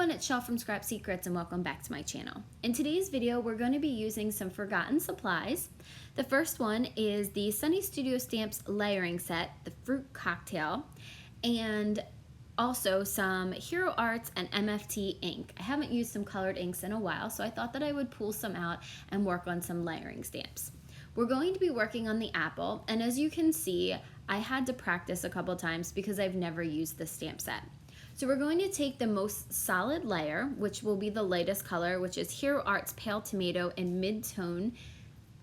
everyone, it's Shell from Scrap Secrets and welcome back to my channel. In today's video, we're going to be using some forgotten supplies. The first one is the Sunny Studio Stamps layering set, the fruit cocktail, and also some Hero Arts and MFT ink. I haven't used some colored inks in a while, so I thought that I would pull some out and work on some layering stamps. We're going to be working on the apple, and as you can see, I had to practice a couple times because I've never used this stamp set. So we're going to take the most solid layer, which will be the lightest color, which is Hero Arts Pale Tomato in mid-tone,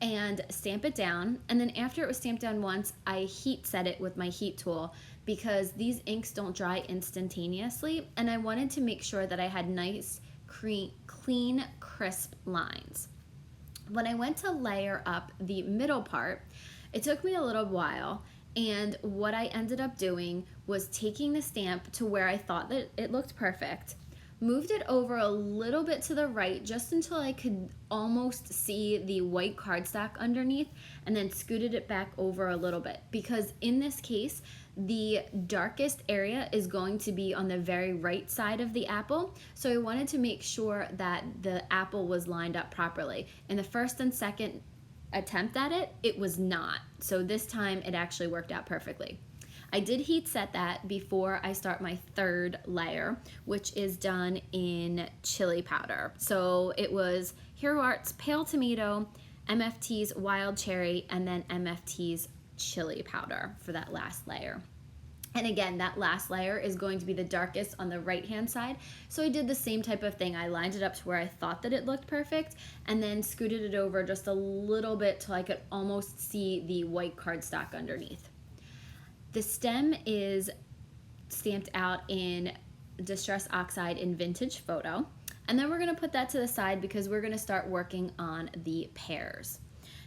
and stamp it down. And then after it was stamped down once, I heat set it with my heat tool because these inks don't dry instantaneously, and I wanted to make sure that I had nice, clean, crisp lines. When I went to layer up the middle part, it took me a little while, and what I ended up doing was taking the stamp to where I thought that it looked perfect, moved it over a little bit to the right just until I could almost see the white cardstock underneath, and then scooted it back over a little bit because in this case, the darkest area is going to be on the very right side of the apple. So I wanted to make sure that the apple was lined up properly. In the first and second attempt at it, it was not. So this time it actually worked out perfectly. I did heat set that before I start my third layer, which is done in chili powder. So it was Hero Arts Pale Tomato, MFT's Wild Cherry, and then MFT's chili powder for that last layer. And again, that last layer is going to be the darkest on the right-hand side. So I did the same type of thing. I lined it up to where I thought that it looked perfect and then scooted it over just a little bit till I could almost see the white cardstock underneath. The stem is stamped out in Distress Oxide in Vintage Photo. And then we're gonna put that to the side because we're gonna start working on the pears.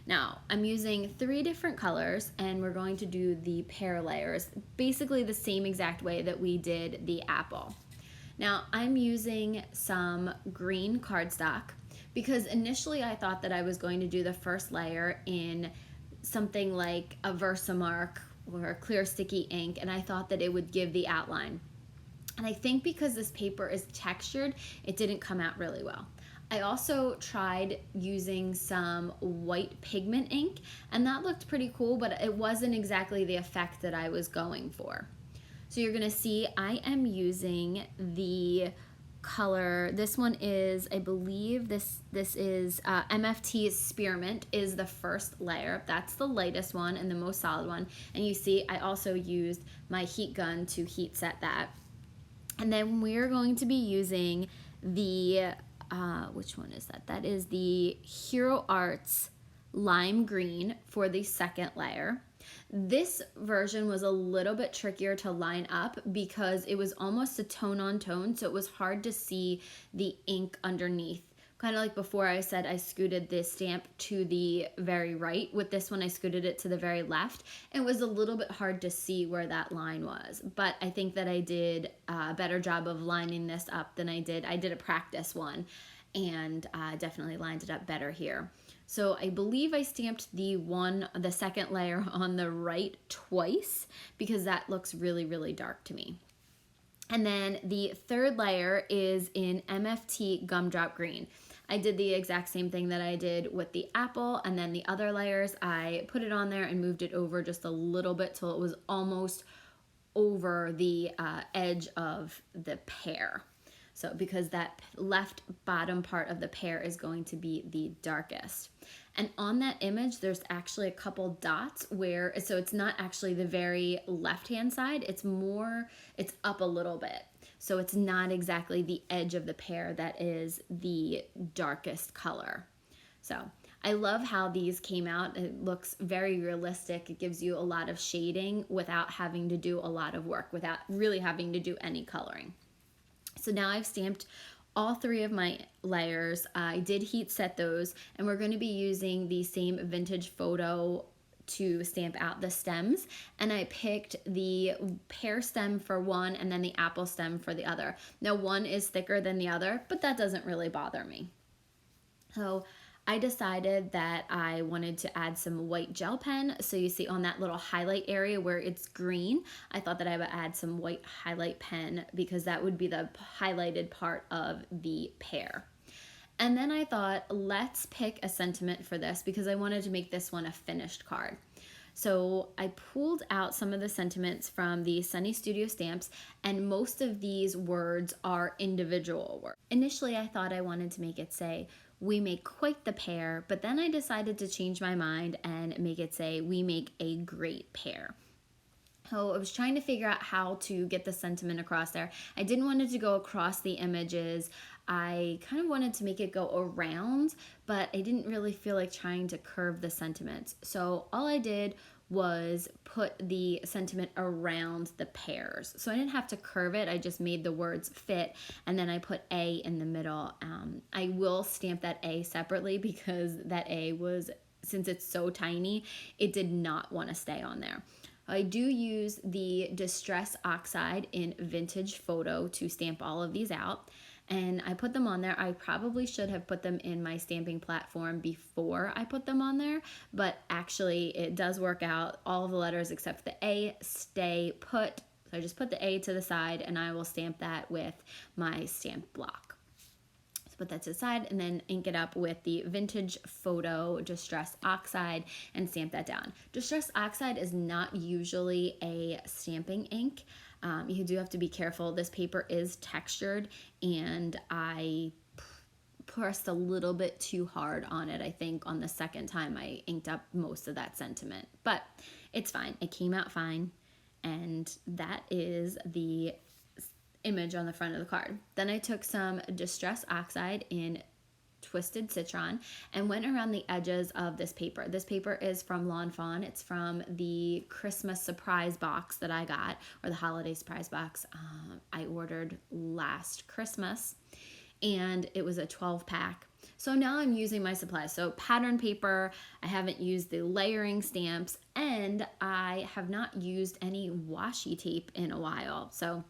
Now, I'm using 3 different colors and we're going to do the pear layers, basically the same exact way that we did the apple. Now, I'm using some green cardstock because initially I thought that I was going to do the first layer in something like a Versamark or a clear sticky ink, and I thought that it would give the outline. And I think because this paper is textured, it didn't come out really well. I also tried using some white pigment ink, and that looked pretty cool, but it wasn't exactly the effect that I was going for. So you're gonna see I am using the color, this one is, I believe this is MFT's Spearmint is the first layer. That's the lightest one and the most solid one. And you see I also used my heat gun to heat set that. And then we're going to be using the which one is that? That is the Hero Arts Lime Green for the second layer. This version was a little bit trickier to line up because it was almost a tone on tone, so it was hard to see the ink underneath. Kind of like before I said I scooted this stamp to the very right. With this one, I scooted it to the very left. It was a little bit hard to see where that line was, but I think that I did a better job of lining this up than I did a practice one, and definitely lined it up better here. So I believe I stamped the second layer on the right twice because that looks really, really dark to me. And then the third layer is in MFT Gumdrop Green. I did the exact same thing that I did with the apple, and then the other layers, I put it on there and moved it over just a little bit till it was almost over the edge of the pear. So because that left bottom part of the pear is going to be the darkest. And on that image, there's actually a couple dots where, so it's not actually the very left-hand side, it's up a little bit. So it's not exactly the edge of the pear that is the darkest color. So I love how these came out. It looks very realistic. It gives you a lot of shading without having to do a lot of work, without really having to do any coloring. So now I've stamped all 3 of my layers. I did heat set those, and we're going to be using the same Vintage Photo to stamp out the stems, and I picked the pear stem for one and then the apple stem for the other. Now one is thicker than the other, but that doesn't really bother me. So I decided that I wanted to add some white gel pen. So you see on that little highlight area where it's green, I thought that I would add some white highlight pen because that would be the highlighted part of the pear. And then I thought, let's pick a sentiment for this because I wanted to make this one a finished card. So I pulled out some of the sentiments from the Sunny Studio stamps, and most of these words are individual words. Initially, I thought I wanted to make it say, "We make quite the pear," but then I decided to change my mind and make it say, "We make a great pear." So I was trying to figure out how to get the sentiment across there. I didn't want it to go across the images. I kind of wanted to make it go around, but I didn't really feel like trying to curve the sentiments. So all I did was put the sentiment around the pears. So I didn't have to curve it. I just made the words fit, and then I put A in the middle. I will stamp that A separately because that A was, since it's so tiny, it did not want to stay on there. I do use the Distress Oxide in Vintage Photo to stamp all of these out, and I put them on there. I probably should have put them in my stamping platform before I put them on there, but actually it does work out. All of the letters except the A stay put. So I just put the A to the side and I will stamp that with my stamp block. Put that to the side and then ink it up with the Vintage Photo Distress Oxide and stamp that down. Distress Oxide is not usually a stamping ink. You do have to be careful. This paper is textured and I pressed a little bit too hard on it. I think on the second time I inked up most of that sentiment, but it's fine. It came out fine, and that is the image on the front of the card. Then I took some Distress Oxide in Twisted Citron and went around the edges of this paper. This paper is from Lawn Fawn. It's from the Christmas surprise box that I got, or the holiday surprise box I ordered last Christmas, and it was a 12-pack. So now I'm using my supplies. So pattern paper, I haven't used the layering stamps, and I have not used any washi tape in a while. So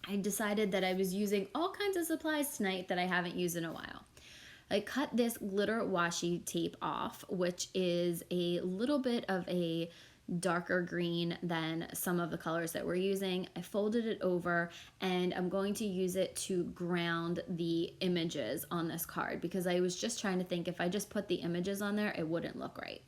I decided that I was using all kinds of supplies tonight that I haven't used in a while. I cut this glitter washi tape off, which is a little bit of a darker green than some of the colors that we're using. I folded it over and I'm going to use it to ground the images on this card because I was just trying to think if I just put the images on there, it wouldn't look right.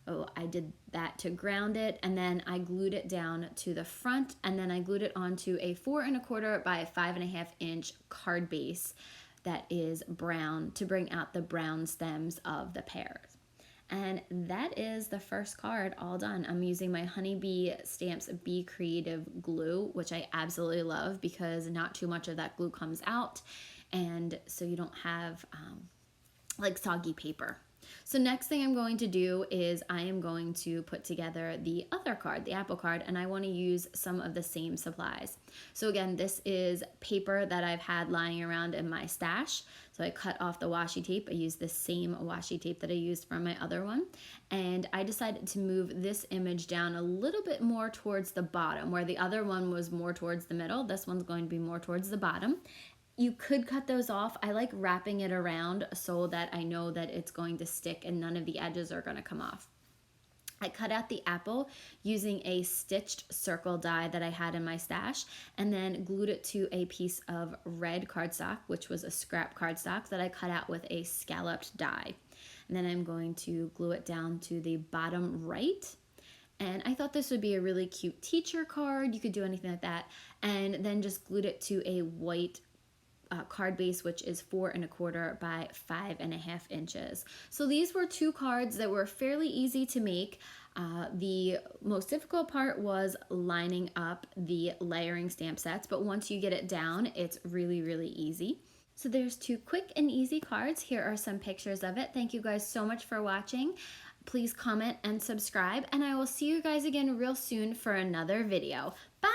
So I did that to ground it, and then I glued it down to the front, and then I glued it onto a 4 1/4 by 5.5 inch card base that is brown to bring out the brown stems of the pears. And that is the first card all done. I'm using my Honeybee Stamps Be Creative glue, which I absolutely love because not too much of that glue comes out, and so you don't have like soggy paper. So next thing I'm going to do is I am going to put together the other card, the apple card, and I want to use some of the same supplies. So again, this is paper that I've had lying around in my stash. So I cut off the washi tape. I used the same washi tape that I used for my other one. And I decided to move this image down a little bit more towards the bottom, where the other one was more towards the middle. This one's going to be more towards the bottom. You could cut those off. I like wrapping it around so that I know that it's going to stick and none of the edges are going to come off. I cut out the apple using a stitched circle die that I had in my stash and then glued it to a piece of red cardstock, which was a scrap cardstock that I cut out with a scalloped die. And then I'm going to glue it down to the bottom right. And I thought this would be a really cute teacher card. You could do anything like that. And then just glued it to a white card base, which is 4 1/4 by 5.5 inches. So these were two cards that were fairly easy to make. The most difficult part was lining up the layering stamp sets, but once you get it down, it's really, really easy. So there's two quick and easy cards. Here are some pictures of it. Thank you guys so much for watching. Please comment and subscribe, and I will see you guys again real soon for another video. Bye!